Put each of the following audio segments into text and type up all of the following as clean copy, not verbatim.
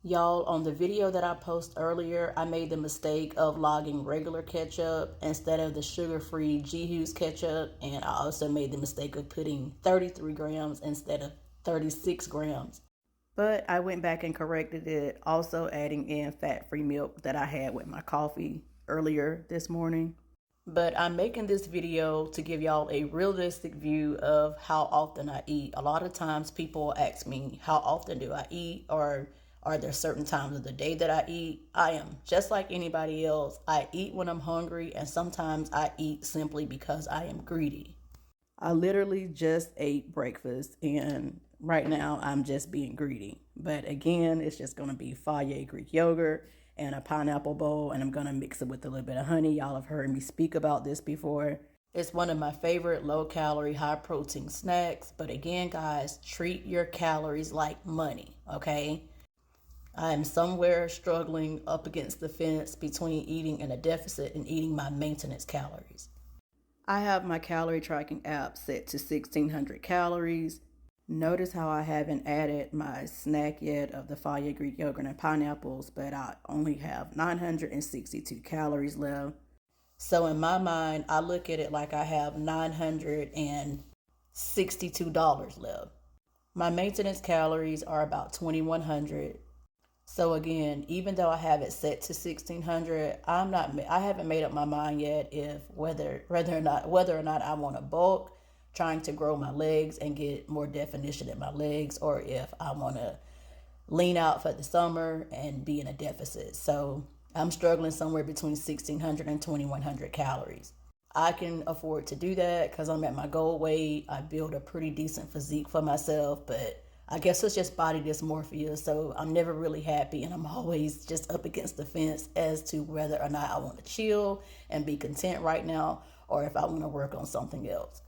Y'all, on the video that I posted earlier, I made the mistake of logging regular ketchup instead of the sugar-free G Hughes ketchup, and I also made the mistake of putting 33 grams instead of 36 grams. But I went back and corrected it, also adding in fat-free milk that I had with my coffee earlier this morning. But I'm making this video to give y'all a realistic view of how often I eat. A lot of times people ask me, how often do I eat? Or are there certain times of the day that I eat? I am just like anybody else. I eat when I'm hungry, and sometimes I eat simply because I am greedy. I literally just ate breakfast, and right now I'm just being greedy. But again, it's just going to be Fage Greek yogurt and a pineapple bowl, and I'm going to mix it with a little bit of honey. Y'all have heard me speak about this before. It's one of my favorite low calorie, high protein snacks. But again, guys, treat your calories like money, okay? I am somewhere struggling up against the fence between eating in a deficit and eating my maintenance calories. I have my calorie tracking app set to 1,600 calories. Notice how I haven't added my snack yet of the Fage Greek yogurt and pineapples, but I only have 962 calories left. So in my mind, I look at it like I have $962 left. My maintenance calories are about 2,100. So again, even though I have it set to 1,600, I haven't made up my mind yet if whether or not I want to bulk, trying to grow my legs and get more definition in my legs, or if I want to lean out for the summer and be in a deficit. So I'm struggling somewhere between 1,600 and 2,100 calories. I can afford to do that because I'm at my goal weight. I build a pretty decent physique for myself, but I guess it's just body dysmorphia, so I'm never really happy, and I'm always just up against the fence as to whether or not I want to chill and be content right now, or if I want to work on something else.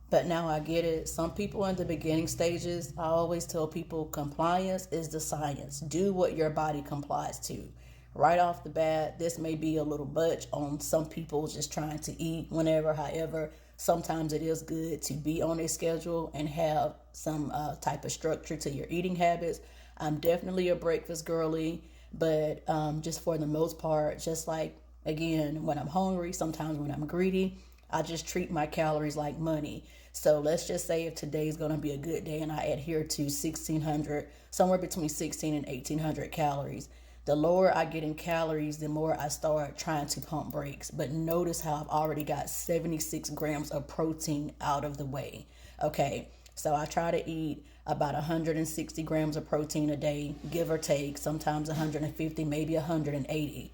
But now I get it. Some people in the beginning stages, I always tell people compliance is the science. Do what your body complies to. Right off the bat, this may be a little much on some people just trying to eat whenever. However, sometimes it is good to be on a schedule and have some type of structure to your eating habits. I'm definitely a breakfast girly, but just for the most part, just like, again, when I'm hungry, sometimes when I'm greedy, I just treat my calories like money. So let's just say if today's going to be a good day and I adhere to 1,600, somewhere between 1,600 and 1,800 calories. The lower I get in calories, the more I start trying to pump brakes. But notice how I've already got 76 grams of protein out of the way. Okay, so I try to eat about 160 grams of protein a day, give or take, sometimes 150, maybe 180.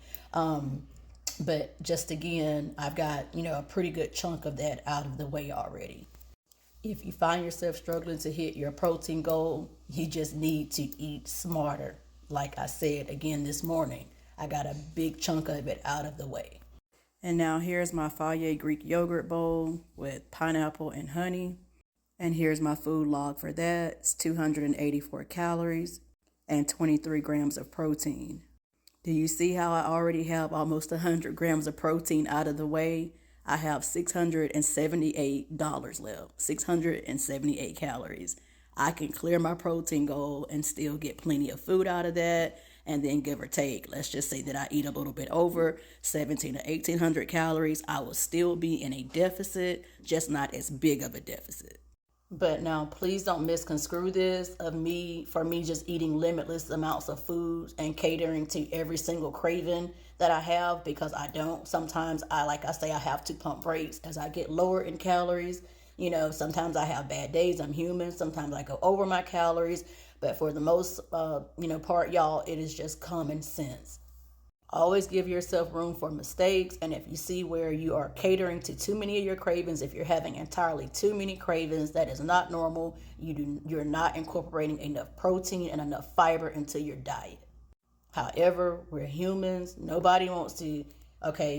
But just again, I've got, a pretty good chunk of that out of the way already. If you find yourself struggling to hit your protein goal, you just need to eat smarter. Like I said again this morning, I got a big chunk of it out of the way. And now here's my Fage Greek yogurt bowl with pineapple and honey. And here's my food log for that. It's 284 calories and 23 grams of protein. Do you see how I already have almost 100 grams of protein out of the way? I have $678 left, 678 calories. I can clear my protein goal and still get plenty of food out of that. And then give or take, let's just say that I eat a little bit over 1,700 to 1,800 calories. I will still be in a deficit, just not as big of a deficit. But now, please don't misconstrue this for me just eating limitless amounts of food and catering to every single craving that I have, because I don't. Sometimes I have to pump brakes as I get lower in calories. Sometimes I have bad days. I'm human. Sometimes I go over my calories. But for the most, part, y'all, it is just common sense. Always give yourself room for mistakes. And if you see where you are catering to too many of your cravings, if you're having entirely too many cravings, that is not normal. You're not incorporating enough protein and enough fiber into your diet. However, we're humans. Nobody wants to,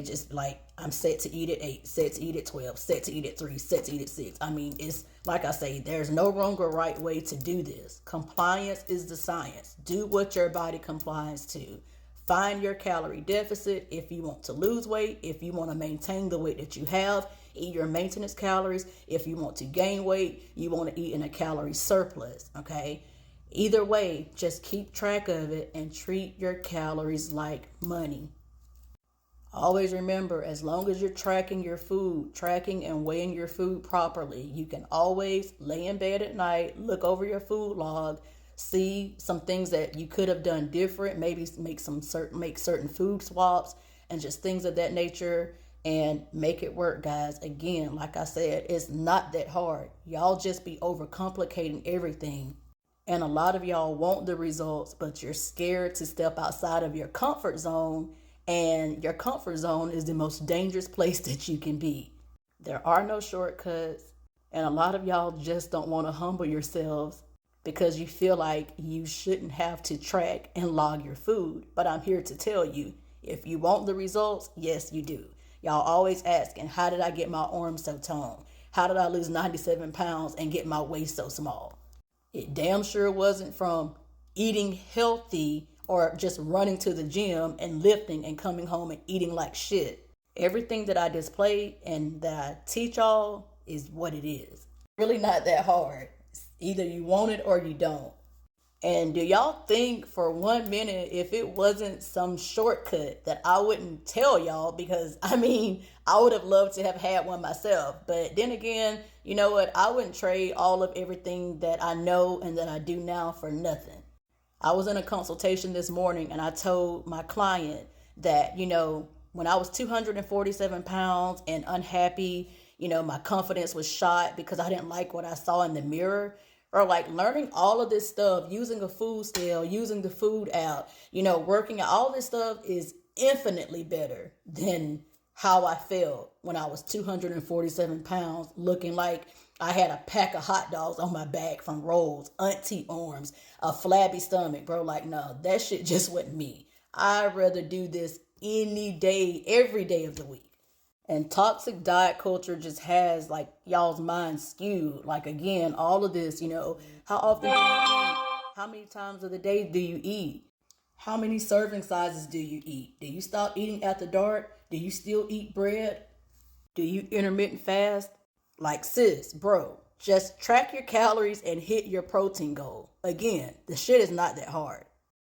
just like, I'm set to eat at 8, set to eat at 12, set to eat at 3, set to eat at 6. I mean, it's like I say, there's no wrong or right way to do this. Compliance is the science. Do what your body complies to. Find your calorie deficit if you want to lose weight. If you want to maintain the weight that you have, eat your maintenance calories. If you want to gain weight, you want to eat in a calorie surplus, okay? Either way, just keep track of it and treat your calories like money. Always remember, as long as you're tracking your food, tracking and weighing your food properly, you can always lay in bed at night, look over your food log, see some things that you could have done different, maybe make certain food swaps and just things of that nature, and make it work, guys. Again, like I said, it's not that hard. Y'all just be overcomplicating everything. And a lot of y'all want the results, but you're scared to step outside of your comfort zone. And your comfort zone is the most dangerous place that you can be. There are no shortcuts. And a lot of y'all just don't want to humble yourselves because you feel like you shouldn't have to track and log your food. But I'm here to tell you, if you want the results, yes, you do. Y'all always asking, how did I get my arms so toned? How did I lose 97 pounds and get my waist so small? It damn sure wasn't from eating healthy or just running to the gym and lifting and coming home and eating like shit. Everything that I display and that I teach y'all is what it is. Really not that hard. Either you want it or you don't. And do y'all think for 1 minute if it wasn't some shortcut that I wouldn't tell y'all? Because I would have loved to have had one myself. But then again, you know what? I wouldn't trade all of everything that I know and that I do now for nothing. I was in a consultation this morning and I told my client that, when I was 247 pounds and unhappy, my confidence was shot because I didn't like what I saw in the mirror. Or like learning all of this stuff, using a food scale, using the food app, working out, all this stuff is infinitely better than how I felt when I was 247 pounds, looking like I had a pack of hot dogs on my back from rolls, auntie arms, a flabby stomach, bro. Like, no, that shit just wasn't me. I'd rather do this any day, every day of the week. And toxic diet culture just has like y'all's mind skewed. Like again, all of this, how often do you eat? How many times of the day do you eat? How many serving sizes do you eat? Do you stop eating after dark? Do you still eat bread? Do you intermittent fast? Like sis, bro, just track your calories and hit your protein goal. Again, the shit is not that hard.